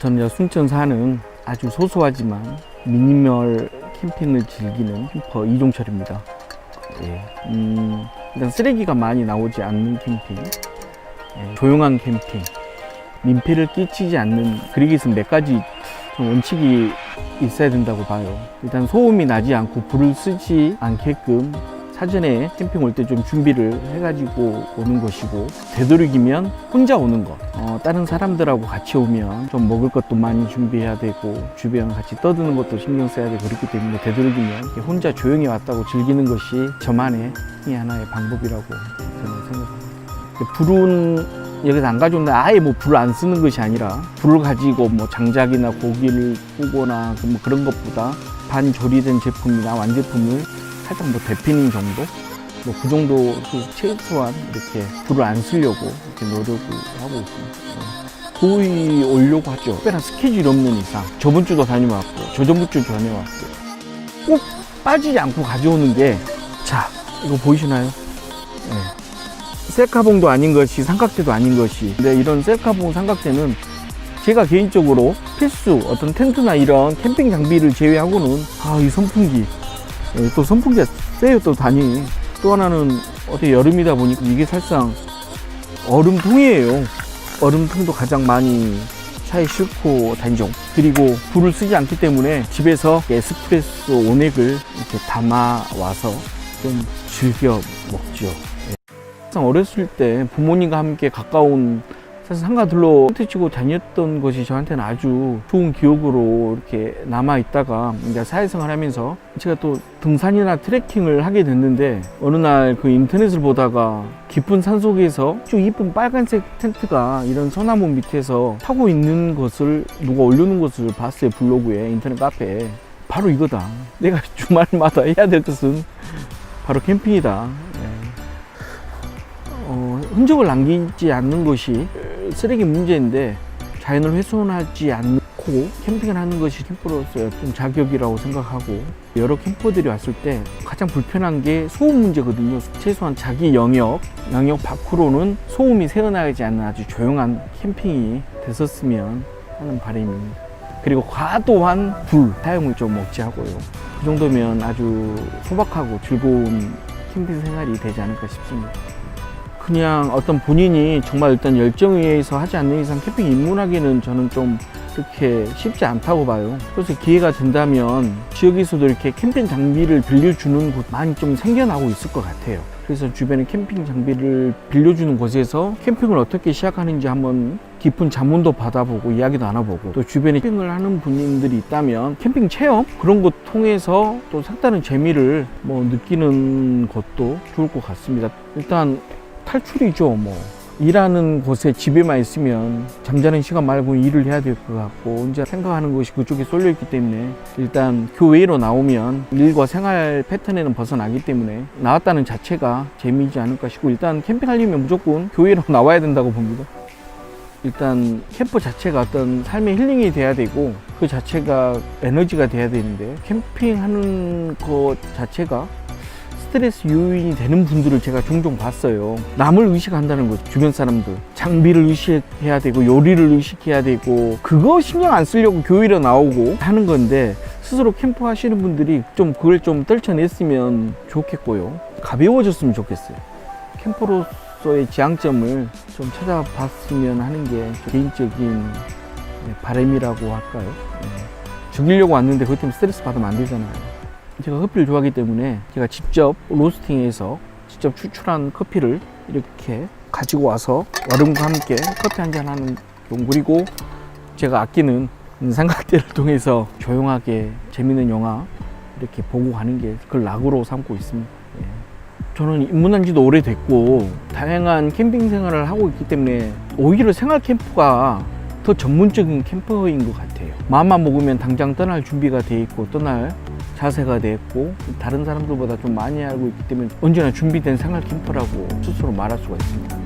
저는 순천 사는 아주 소소하지만 미니멀 캠핑을 즐기는 캠퍼 이종철입니다. 예. 일단 쓰레기가 많이 나오지 않는 캠핑, 예. 조용한 캠핑, 민폐를 끼치지 않는, 그러기 위해서는 몇 가지 원칙이 있어야 된다고 봐요. 일단 소음이 나지 않고 불을 쓰지 않게끔 사전에 캠핑 올 때 좀 준비를 해가지고 오는 것이고, 되도록이면 혼자 오는 것, 다른 사람들하고 같이 오면 좀 먹을 것도 많이 준비해야 되고 주변 같이 떠드는 것도 신경 써야 되고, 그렇기 때문에 되도록이면 혼자 조용히 왔다고 즐기는 것이 저만의 하나의 방법이라고 저는 생각합니다. 불은 여기서 안 가져온다, 아예 뭐 불을 안 쓰는 것이 아니라, 불을 가지고 뭐 장작이나 고기를 구거나 뭐 그런 것보다 반조리된 제품이나 완제품을 살짝 뭐 데피는 정도? 뭐 그 정도 최소한 이렇게 불을 안 쓰려고 이렇게 노력을 하고 있습니다. 거의 오려고 하죠. 특별한 스케줄이 없는 이상. 저번 주도 다녀왔고, 저저번 주도 다녀왔고. 꼭 빠지지 않고 가져오는 게, 자, 이거 보이시나요? 네. 셀카봉도 아닌 것이, 삼각대도 아닌 것이. 근데 이런 셀카봉, 삼각대는 제가 개인적으로 필수, 어떤 텐트나 이런 캠핑 장비를 제외하고는, 이 선풍기. 또 선풍기가 세요, 또 단위. 또 하나는 어떻게 여름이다 보니까 이게 사실상 얼음통이에요. 얼음통도 가장 많이 차에 싣고 다니죠. 그리고 불을 쓰지 않기 때문에 집에서 에스프레소 온액을 이렇게 담아 와서 좀 즐겨 먹죠. 어렸을 때 부모님과 함께 가까운 사실 상가들로 텐트 치고 다녔던 것이 저한테는 아주 좋은 기억으로 이렇게 남아있다가 이제 사회생활 하면서 제가 또 등산이나 트레킹을 하게 됐는데, 어느 날 그 인터넷을 보다가 깊은 산속에서 아주 이쁜 빨간색 텐트가 이런 소나무 밑에서 타고 있는 것을 누가 올려놓은 것을 봤어요. 블로그에, 인터넷 카페에. 바로 이거다. 내가 주말마다 해야 될 것은 바로 캠핑이다. 흔적을 남기지 않는 것이 쓰레기 문제인데, 자연을 훼손하지 않고 캠핑을 하는 것이 캠퍼로서의 좀 자격이라고 생각하고, 여러 캠퍼들이 왔을 때 가장 불편한 게 소음 문제거든요. 최소한 자기 영역 밖으로는 소음이 새어나가지 않는 아주 조용한 캠핑이 됐었으면 하는 바람입니다. 그리고 과도한 불 사용을 좀 억제하고요. 그 정도면 아주 소박하고 즐거운 캠핑 생활이 되지 않을까 싶습니다. 그냥 어떤 본인이 정말 일단 열정에 의해서 하지 않는 이상 캠핑 입문하기는 저는 좀 그렇게 쉽지 않다고 봐요. 그래서 기회가 된다면 지역에서도 이렇게 캠핑 장비를 빌려주는 곳 많이 좀 생겨나고 있을 것 같아요. 그래서 주변에 캠핑 장비를 빌려주는 곳에서 캠핑을 어떻게 시작하는지 한번 깊은 자문도 받아보고 이야기도 나눠보고, 또 주변에 캠핑을 하는 분들이 있다면 캠핑 체험 그런 것 통해서 또 색다른 재미를 느끼는 것도 좋을 것 같습니다. 일단 탈출이죠. 일하는 곳에 집에만 있으면 잠자는 시간 말고 일을 해야 될 것 같고, 혼자 생각하는 것이 그쪽에 쏠려 있기 때문에 일단 교외로 나오면 일과 생활 패턴에는 벗어나기 때문에 나왔다는 자체가 재미이지 않을까 싶고, 일단 캠핑하려면 무조건 교외로 나와야 된다고 봅니다. 일단 캠퍼 자체가 어떤 삶의 힐링이 돼야 되고, 그 자체가 에너지가 돼야 되는데, 캠핑하는 것 자체가 스트레스 요인이 되는 분들을 제가 종종 봤어요. 남을 의식한다는 거죠. 주변 사람들. 장비를 의식해야 되고, 요리를 의식해야 되고, 그거 신경 안 쓰려고 교회로 나오고 하는 건데, 스스로 캠프 하시는 분들이 좀 그걸 좀 떨쳐냈으면 좋겠고요. 가벼워졌으면 좋겠어요. 캠퍼로서의 지향점을 좀 찾아봤으면 하는 게 개인적인 바람이라고 할까요? 죽이려고 왔는데 그것 때문에 스트레스 받으면 안 되잖아요. 제가 커피를 좋아하기 때문에 제가 직접 로스팅해서 직접 추출한 커피를 이렇게 가지고 와서 얼음과 함께 커피 한잔 하는 경우, 그리고 제가 아끼는 삼각대를 통해서 조용하게 재밌는 영화 이렇게 보고 가는 게 그걸 낙으로 삼고 있습니다. 저는 입문한 지도 오래됐고 다양한 캠핑 생활을 하고 있기 때문에 오히려 생활 캠프가 더 전문적인 캠퍼인 것 같아요. 마음만 먹으면 당장 떠날 준비가 돼 있고, 떠날 자세가 됐고, 다른 사람들보다 좀 많이 알고 있기 때문에 언제나 준비된 생활 캠퍼라고 스스로 말할 수가 있습니다.